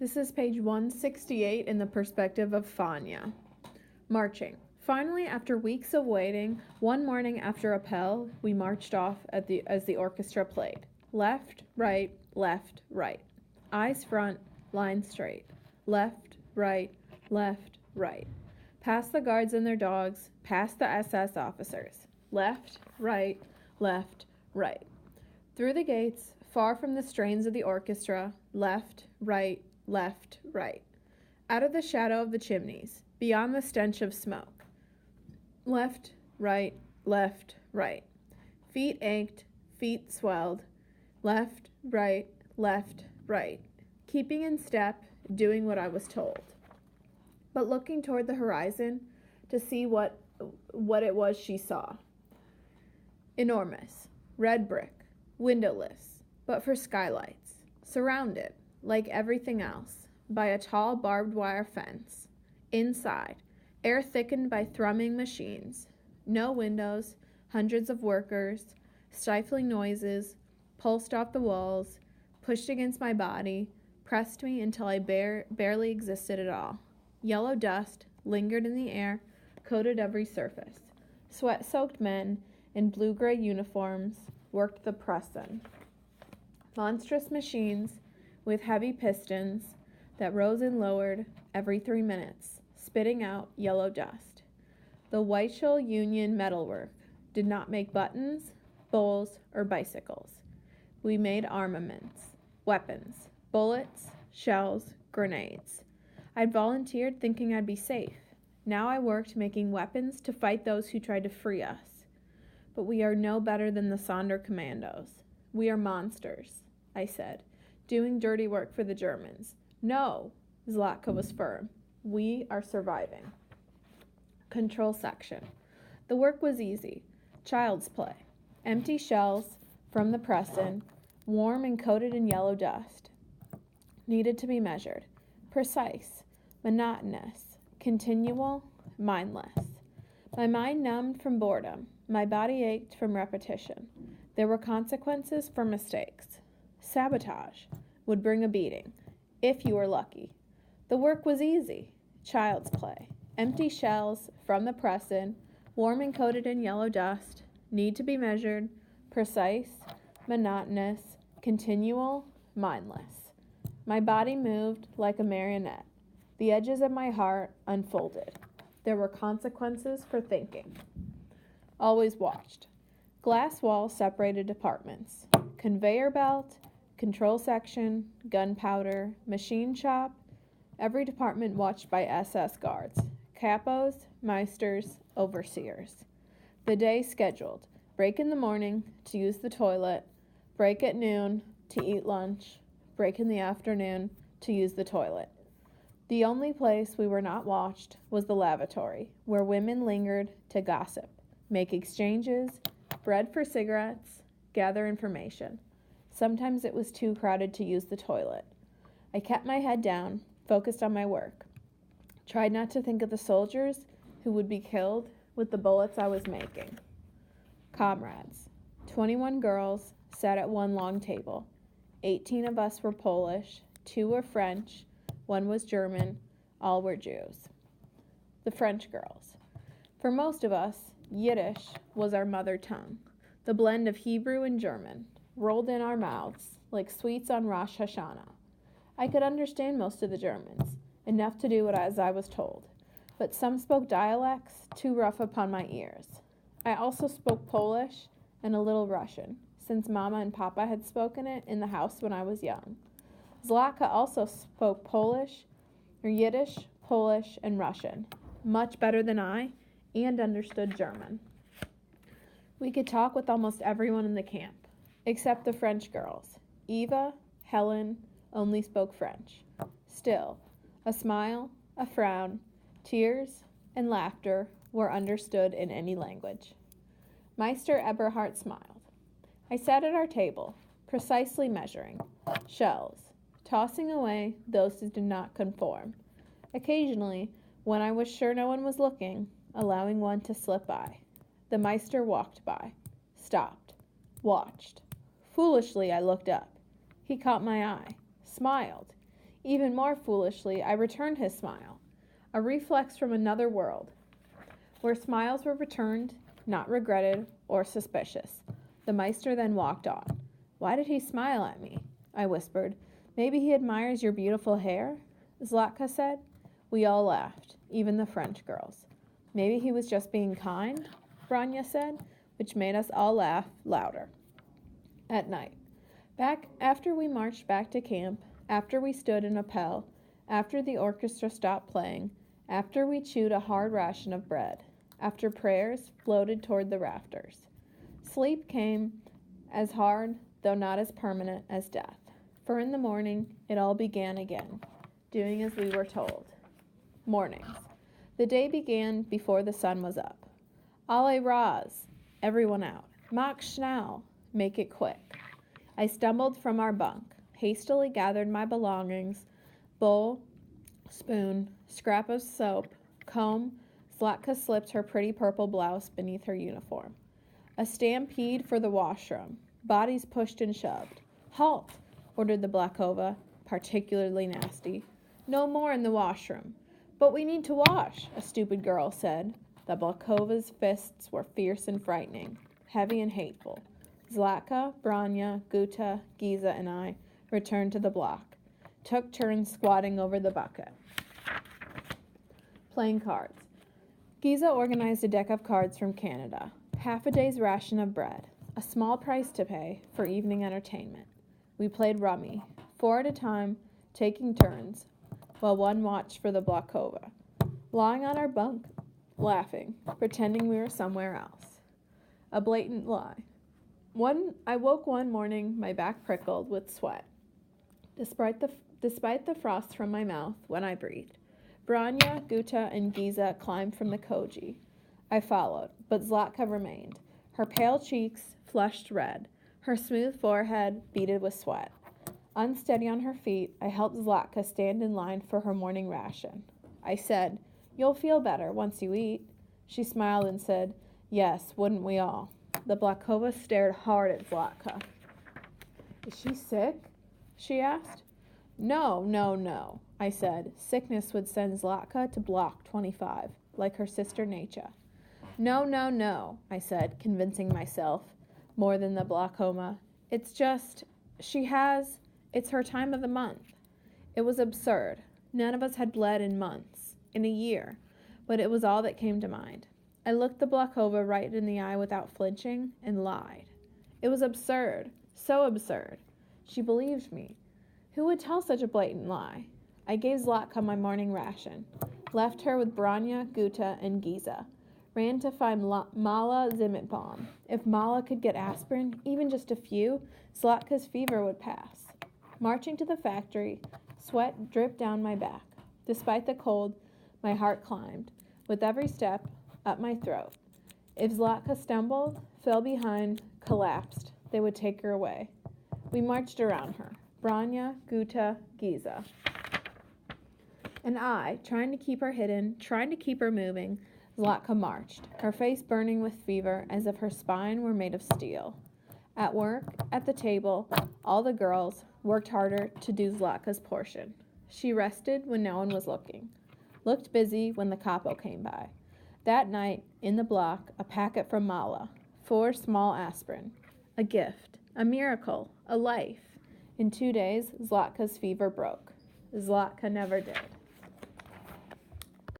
This is page 168 in the perspective of Fania. Marching. Finally, after weeks of waiting, one morning after Appel, we marched off as the orchestra played. Left, right, left, right. Eyes front, line straight. Left, right, left, right. Past the guards and their dogs, past the SS officers. Left, right, left, right. Through the gates, far from the strains of the orchestra, left, right, left, right. Out of the shadow of the chimneys, beyond the stench of smoke. Left, right, left, right. Feet ached, feet swelled. Left, right, left, right. Keeping in step, doing what I was told. But looking toward the horizon to see what it was she saw. Enormous, red brick, windowless, but for skylights, surrounded, like everything else, by a tall barbed wire fence. Inside, air thickened by thrumming machines, no windows, hundreds of workers, stifling noises, pulsed off the walls, pushed against my body, pressed me until I barely existed at all. Yellow dust lingered in the air, coated every surface. Sweat-soaked men in blue-gray uniforms worked the pressin. Monstrous machines with heavy pistons that rose and lowered every 3 minutes, spitting out yellow dust. The Weichel Union Metalwork did not make buttons, bowls, or bicycles. We made armaments, weapons, bullets, shells, grenades. I'd volunteered thinking I'd be safe. Now I worked making weapons to fight those who tried to free us. But we are no better than the Sonderkommandos. We are monsters, I said, doing dirty work for the Germans. No, Zlatka was firm. We are surviving. Control section. The work was easy. Child's play. Empty shells from the pressin, warm and coated in yellow dust. Needed to be measured. Precise. Monotonous. Continual. Mindless. My mind numbed from boredom. My body ached from repetition. There were consequences for mistakes. Sabotage would bring a beating, if you were lucky. The work was easy. Child's play. Empty shells from the pressin, warm and coated in yellow dust, need to be measured, precise, monotonous, continual, mindless. My body moved like a marionette. The edges of my heart unfolded. There were consequences for thinking. Always watched. Glass walls separated departments. Conveyor belt, control section, gunpowder, machine shop, every department watched by SS guards, capos, meisters, overseers. The day scheduled. Break in the morning to use the toilet, break at noon to eat lunch, break in the afternoon to use the toilet. The only place we were not watched was the lavatory, where women lingered to gossip, make exchanges, bread for cigarettes, gather information. Sometimes it was too crowded to use the toilet. I kept my head down, focused on my work. Tried not to think of the soldiers who would be killed with the bullets I was making. Comrades. 21 girls sat at one long table. 18 of us were Polish, 2 were French, 1 was German, all were Jews. The French girls. For most of us, Yiddish was our mother tongue, the blend of Hebrew and German, rolled in our mouths like sweets on Rosh Hashanah. I could understand most of the Germans, enough to do as I was told, but some spoke dialects too rough upon my ears. I also spoke Polish and a little Russian, since Mama and Papa had spoken it in the house when I was young. Zlatka also spoke Yiddish, Polish, and Russian, much better than I, and understood German. We could talk with almost everyone in the camp, except the French girls. Eva, Helen, only spoke French. Still, a smile, a frown, tears, and laughter were understood in any language. Meister Eberhardt smiled. I sat at our table, precisely measuring. Shells, tossing away those who did not conform. Occasionally, when I was sure no one was looking, allowing one to slip by. The Meister walked by, stopped, watched. Foolishly, I looked up. He caught my eye, smiled. Even more foolishly, I returned his smile, a reflex from another world, where smiles were returned, not regretted or suspicious. The Meister then walked on. Why did he smile at me? I whispered. Maybe he admires your beautiful hair? Zlatka said. We all laughed, even the French girls. Maybe he was just being kind, Branya said, which made us all laugh louder. At night, after we marched back to camp, after we stood in Appel, after the orchestra stopped playing, after we chewed a hard ration of bread, after prayers floated toward the rafters, sleep came as hard, though not as permanent, as death. For in the morning, it all began again, doing as we were told. Mornings. The day began before the sun was up. Alle raz, everyone out. Mach schnell, make it quick. I stumbled from our bunk, hastily gathered my belongings, bowl, spoon, scrap of soap, comb. Zlatka slipped her pretty purple blouse beneath her uniform. A stampede for the washroom. Bodies pushed and shoved. Halt, ordered the Blakova, particularly nasty. No more in the washroom. But we need to wash, a stupid girl said. The Blakova's fists were fierce and frightening, heavy and hateful. Zlatka, Branya, Guta, Giza, and I returned to the block, took turns squatting over the bucket. Playing cards. Giza organized a deck of cards from Canada, half a day's ration of bread, a small price to pay for evening entertainment. We played rummy, 4 at a time, taking turns, while one watched for the Blakova, lying on our bunk, laughing, pretending we were somewhere else. A blatant lie. I woke one morning, my back prickled with sweat, despite the frost from my mouth when I breathed. Branya, Guta, and Giza climbed from the koji. I followed, but Zlatka remained, her pale cheeks flushed red, her smooth forehead beaded with sweat. Unsteady on her feet, I helped Zlatka stand in line for her morning ration. I said, You'll feel better once you eat. She smiled and said, Yes, wouldn't we all? The Blakova stared hard at Zlatka. Is she sick? She asked. No, I said. Sickness would send Zlatka to block 25, like her sister Necha. No, I said, convincing myself, more than the Blakoma. It's just, it's her time of the month. It was absurd. None of us had bled in months, in a year, but it was all that came to mind. I looked the Blakova right in the eye without flinching and lied. It was absurd, so absurd. She believed me. Who would tell such a blatant lie? I gave Zlatka my morning ration, left her with Branya, Guta, and Giza, ran to find Mala Zimitbaum. If Mala could get aspirin, even just a few, Zlatka's fever would pass. Marching to the factory, sweat dripped down my back. Despite the cold, my heart climbed, with every step, up my throat. If Zlatka stumbled, fell behind, collapsed, they would take her away. We marched around her, Branya, Guta, Giza. And I, trying to keep her hidden, trying to keep her moving, Zlatka marched, her face burning with fever as if her spine were made of steel. At work, at the table, all the girls worked harder to do Zlatka's portion. She rested when no one was looking, looked busy when the capo came by. That night, in the block, a packet from Mala, 4 small aspirin, a gift, a miracle, a life. In 2 days, Zlatka's fever broke. Zlatka never did.